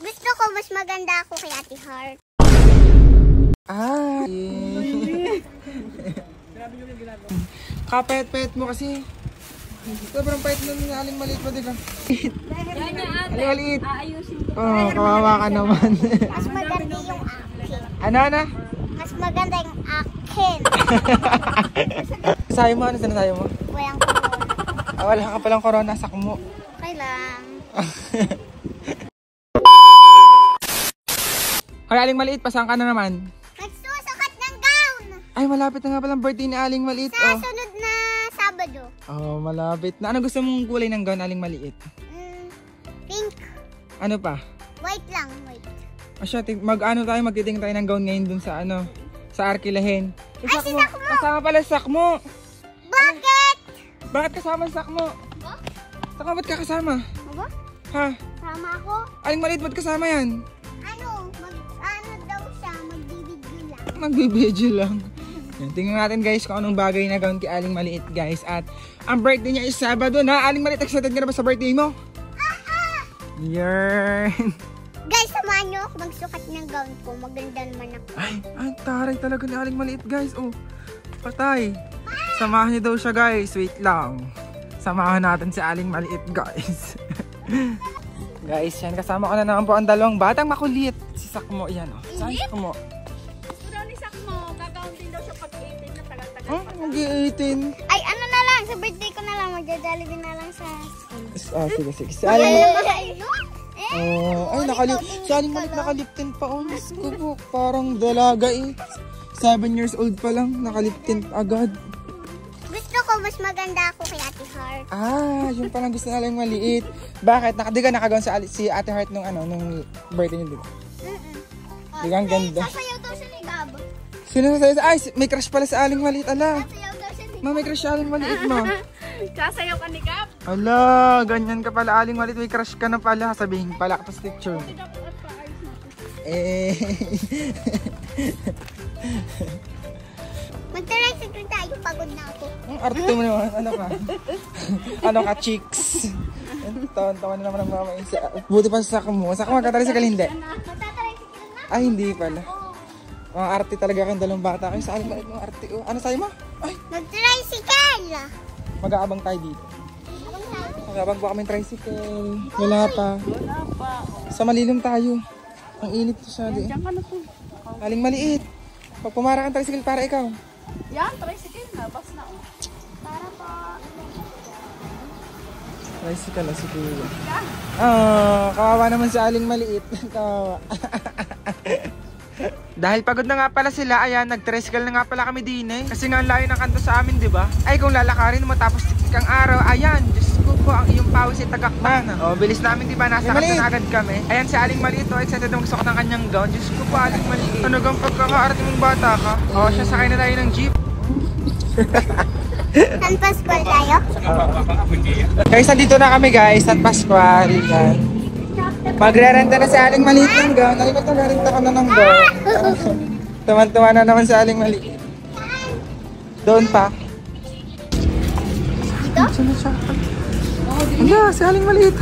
Gusto ko mas maganda ako kay Ate Heart. Ah. Kapayat-payat mo kasi. Sobrang payat na aling maliit mo, di ba? Aling maliit. Oh, kawawa ka naman. Mas maganda yung akin. Ano? Mas maganda yung akin. Sayo mo? Ano sinasayo mo? Walang kulon. Ah, wala ka palang corona. Sakmo. Okay lang. Hoy, aling maliit. Pasang ka na naman. Nagsusukat ng gown. Ay, malapit na nga palang birthday ni aling maliit. Sa sunod na Sabado. Oh, malapit na. Ano gusto mong kulay ng gown, aling maliit? Pink. Ano pa? White lang. White. Asya, magtiting tayo ng gown ngayon dun sa sa Arkilahin. Ay, si Sakmo! Kasama pala si Sakmo. Bakit? Bakit kasama si Sakmo? Ba? Sakmo, ba't ka kasama? Aba? Ha? Sama ako? Aling maliit, ba't kasama yan? Ano daw siya? Magbibidyo lang. Magbibidyo lang. Yan, tingnan natin guys kung anong bagay na gown kay aling maliit guys. At ang birthday niya is Sabado na. Aling maliit, excited ka na ba sa birthday mo? Yarn. Guys, samahan niyo ako magsukat ng gown ko. Maganda naman ako. Ay, taray talaga ni aling maliit guys. Oh, patay. Samahan niyo daw siya guys. Wait lang. Samahan natin si aling maliit guys. Guys, yan. Kasama ko na naman po ang dalawang batang makulit. Si Sakmo, yan o. Saan Sakmo? Gusto daw ni Sakmo, kakauntin daw siya pag-18 na tagal-tagal. Oh, mag-18. Ay, ano na lang. Sa birthday ko na lang. Magja-jollibee na lang sa school. Ah, sige. Si aling... Eh, Oh, ay, si aling maliit nakaliptin pa. Oh, mas ko po. Parang dalaga eh. 7 years old pa lang. Nakaliptin agad. gusto ko mas maganda ako kay Ate Heart. Ah, yun palang gusto na lang maliit. Bakit? Di ka nakagawan si Ate Heart nung birthday niyo, di ba? Di ka ang ganda. Sasayaw daw siya ni Gab. Sino sasayaw? Ay, may crush pala sa aling maliit. Ala. Sasayaw daw siya ni Ma, may crush sa aling maliit mo. Sasayaw ka ni Gab. Ala, ganyan ka pala aling maliit. May crush ka na pala. Sabihin pala ka sa picture. Eh. Mag-tricycle tayo. Pagod na ako. Ang arte mo naman. Ano ka? Ano ka, chicks? Tawan-tawan na naman ang mama. Buti pa sa Sakmo. Sakmo, magkatalisikal hindi? Magta-tricycle na? Ay, hindi pala. Mga arte talaga kang dalawang bata. Kayo sa aling maliit ng arte. Ano sa'yo mo? Ay, Mag-tricycle! mag-aabang tayo dito. Mag-aabang po kami tricycle. Wala pa. Sa malilim tayo. Ang init to siya. Diyan ka na po. Aling maliit. Pag pumara kang tricycle para ikaw. Yan, tricycle na. Bas na. Para po. Tricycle na si Kuya. Ah, kawawa naman si aling maliit. Kawawa. Dahil pagod na nga pala sila, ayan, nag-tricycle na nga pala kami din eh. Kasi nga ang layo ng kanto sa amin, di ba? Ay, kung lalakarin mo tapos tiktik ang araw, ayan, Diyos ko po, ang iyong pawis ay tagak na. O, bilis namin, di ba? Nasa kanto na agad kami. Ayan, si aling maliit, oh, excited na magsuot ng kanyang gown. Diyos ko po, aling maliit. Ano gang pagkakaarte mong bata ka? O, siya, sakay na tayo ng jeep. San Pascual tayo? Guys, nandito na kami guys, San Pascual. Yan. Magre-renta na si aling maliit ng gown. Nalipat na renta ka na ng gown. Tuman-tuwa na naman si aling maliit. Doon pa. Dito? Sino siya? Ano, si aling maliit.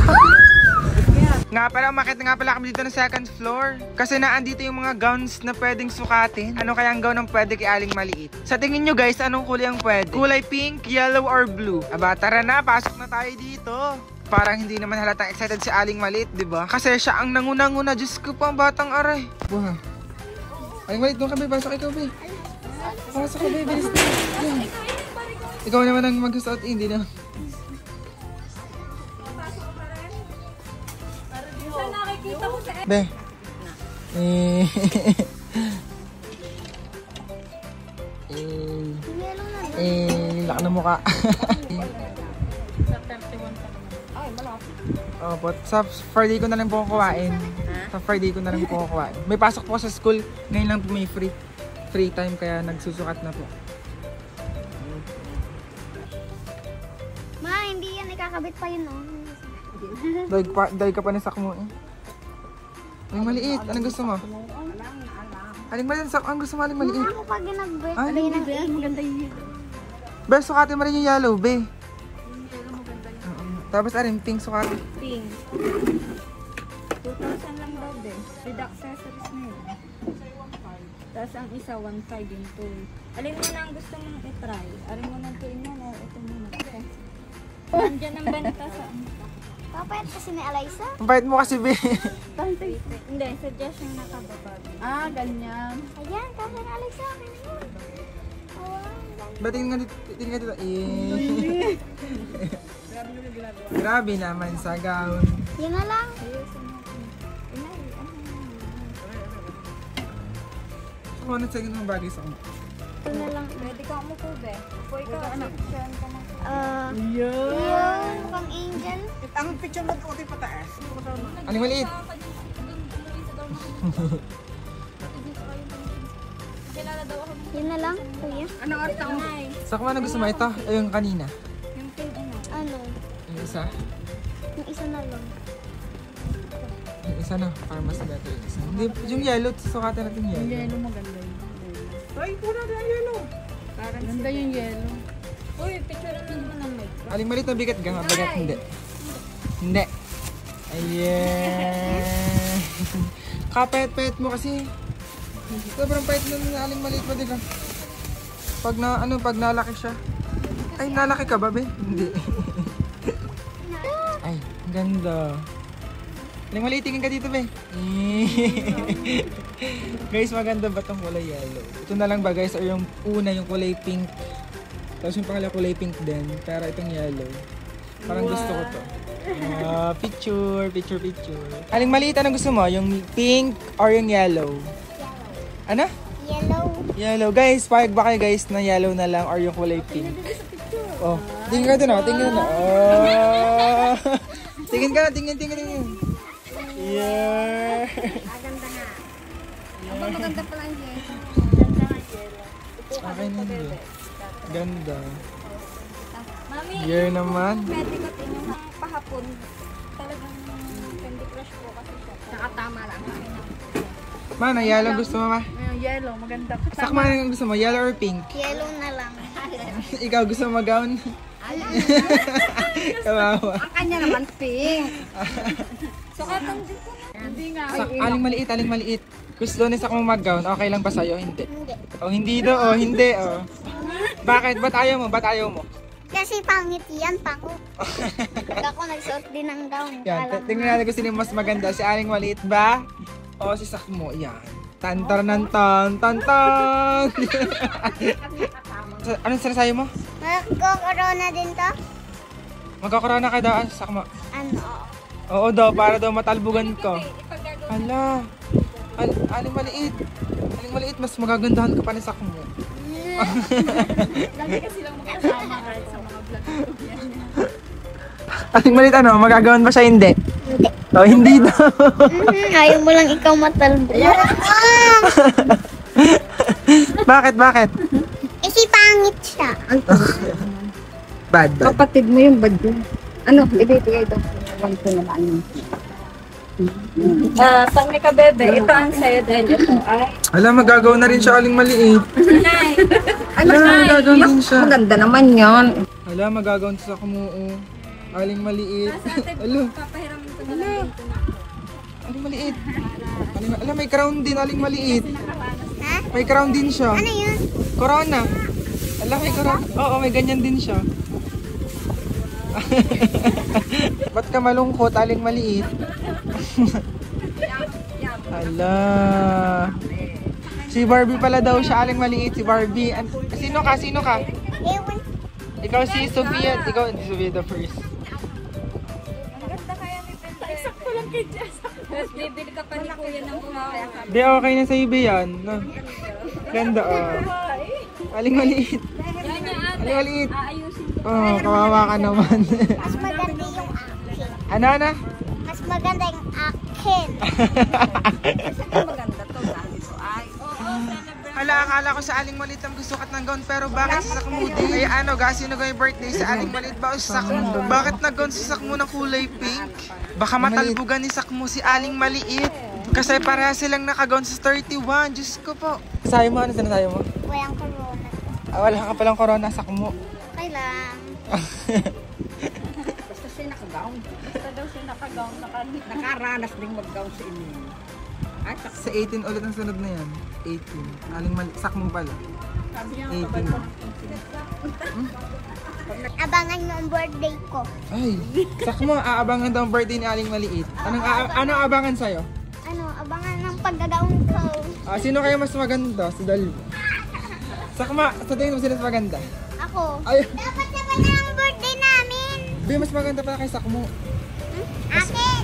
Nga pala, umakit na nga pala kami dito ng second floor. Kasi naandito yung mga gowns na pwedeng sukatin. Ano kaya ang gown ang pwede kay aling maliit? Sa tingin nyo guys, anong kulay ang pwede? Kulay pink, yellow, or blue? Aba, tara na, pasok na tayo dito. Parang hindi naman halatang excited si aling maliit, di ba? Kasi siya ang nanguna-nguna. Diyos ko po, ang batang aray. Wow. Aling maliit, doon kami. Pasok ikaw, be. Pasok ka, be. Bilis na. Yan. Ikaw naman ang mag-suot, hindi na. Be. Laki na mukha. Opo, sa Friday ko na lang po kukuhain. Sa Friday ko na lang po kukuhain. May pasok po sa school. Ngayon lang po may free time kaya nagsusukat na po. Ma, hindi yan. Ikakabit pa yun, no? Dahil ka pa na Sakmo eh. Aling maliit, anong gusto mo? Aling maliit, ang gusto mo aling maliit? Ako pag ginag-break. Ah, Maganda yun. Be, sukatin mo rin yung yellow, be. Tapos aring pink sukatin. Pink. 2,000 lang daw Hindi. With accessories na yun. Tapos ang isa, 1.5 yung tool. Alin mo na ang gusto mong i-try? Alin mo na tuin mo o ito muna? Okay. Nandiyan ang benta sa... Papayat kasi ni Alaysa. Ang bait mo kasi, be. Hindi, suggestion na kababag. Ganyan. Ayan, kasi ni Alaysa. Ba, tingin nga dito. Eh. Grabe naman sa gown. Yun na lang. Ako na second ng bagay sa Yun na lang. Pwede ka umupo, be. Upoy ka, suggestion ka na. Yun, pang angel. Ang picture mo ko pataas. Aling maliit. Kilala daw ako. Yun na lang, kuya. Ano oras na umay? Sa kung ano gusto mo ito? Ay, yung kanina. Yung pink ano? Ano? Yung isa. Yung isa na lang. Yung isa na. Para mas better yung isa. Hindi, yung yellow. Sukatan natin yung yellow. maganda yun. Ay, puna na yellow. Parang ganda yung yellow. Uy, picture na naman ng mic. Aling maliit na bigat ka nga. Bigat hindi. Hindi. Ayan. Kapet-pet mo kasi. Sobrang pait nun na aling maliit mo, di ka? Pag nalaki siya. Ay, nalaki ka ba, be? Hindi. Ay, ganda. Aling maliit, tingin ka dito, be. Guys, maganda ba itong kulay yellow? Ito na lang ba, guys? Or yung una, yung kulay pink. Tapos yung pangalawa kulay pink din. Pero itong yellow. Parang gusto ko to. Picture. Aling maliit, anong gusto mo? Yung pink or yung yellow? Ano? Yellow. Yellow. Guys, payag ba kayo guys na yellow na lang or yung kulay pink? Oh, tingin ka doon, tingin na. Oh. Tingin ka na, tingin. Yeah. Maganda nga. Ang maganda pala yung yellow. Okay na yun. Ganda. Mami, Year naman. pwede ko tingnan ng pahapon. Talagang Candy Crush po kasi siya. Nakatama lang. Mana, yellow gusto mo ma? Yellow, maganda. Sakma na gusto mo, yellow or pink? Yellow na lang. Ikaw gusto mo mag-gown? Kawawa. Ang kanya naman pink. Sukatan din ko na. Hindi nga. Aling maliit. Gusto ni Sakmo mag-gown, okay lang ba sa'yo? Hindi. Hindi. Oh, hindi do, oh, hindi, oh. Bakit? Ba't ayaw mo? Kasi pangit yan, pango. Ako nagsuot din ng gown. Yan, tingnan natin kung sino yung mas maganda. Si Aling maliit ba? O si Sakmo? Yan. Tan. Anong sinasabi mo? Magko-corona din to? Magkakorona ka daw, Sakmo. Ano? Oo daw, para daw matalbugan ko. Hala. Aling maliit, mas magagandahan ka pa ni Sakmo. Lagi kasi lang makasama kahit sa mga vlog. Aling maliit, ano? Magagawan ba siya? Hindi. Hindi. Oh, hindi daw. Ayaw mo lang ikaw matalbo. Bakit? Kasi pangit siya. Bad. Kapatid mo yung bad yun. Ano, ibibigay daw. Huwag ko na ano. Pag may kabebe, ito ang sayo dahil ito ay... Hala, magagawa na rin siya Aling maliit. Nay! Hala, magagawa din siya. Maganda naman yun. Hala, magagawa sa Sakmo. Aling maliit. Hala, Papahiramin ko na lang dito na. Aling maliit. Hala, may crown din Aling maliit. Ha? May crown din siya. Ano yun? Corona. Hala, may corona. Oo, may ganyan din siya. Ba't ka malungkot, Aling maliit? Hala. Si Barbie pala daw siya, Aling maliit. Si Barbie. Sino ka? Ewan. Ikaw si Sophia. Ikaw si Sophia the first. Ang ganda kaya ni Bebe. Sakto lang kay Jess. Tapos bibili ka pa ni Kuya ng buhay. Di, okay na sa'yo ba yan? No? Ganda, oh. Aling maliit. Yan niya ate. Aling maliit. Aayusin ko. Oh, kawawa ka naman. Mas maganda yung akin. Ano? Mas maganda yung akin. Maganda to. Sabi ko ay. Oo, celebrate. Hala, akala ko sa Aling maliit ang gusto ng gown, pero bakit sa Sakmo din? Ay ano, sino yung birthday? Sa Aling maliit ba o sa Sakmo? Bakit nag-gown sa Sakmo ng kulay pink? Baka matalbugan ni Sakmo si Aling maliit. Kasi pareha silang naka-gown sa 31. Diyos ko po. Sayo mo, ano sinasayo mo? Walang corona. Wala ka palang corona, Sakmo. Okay lang. Basta siya naka-gown. Basta daw siya naka-gown. Nakaranas din mag-gown sa inyo. Ay, sakto. Sa 18 ulit ang sunod na yan. 18. Aling mali. Sakmo pala. Sabi niya, 18. kabal ko ng Abangan mo ang birthday ko. Ay, sakmo. Aabangan daw ang birthday ni Aling Maliit. Anong abangan sa'yo? Ano, abangan ng pagkagaon ko. Sino kayo mas maganda? Si Dal. Sakma, sa tingin mo sino mas maganda? Ako. Ay, Dapat naman na ang birthday namin. Be, mas maganda pala kay Sakmo. Akin.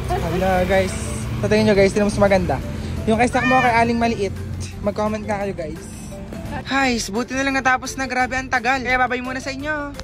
Hala guys, sa tingin nyo guys, sino mas maganda? Yung kay Sakmo o kay Aling Maliit? Mag-comment nga kayo guys. Guys, buti na lang natapos na, grabe ang tagal. Kaya babay muna sa inyo.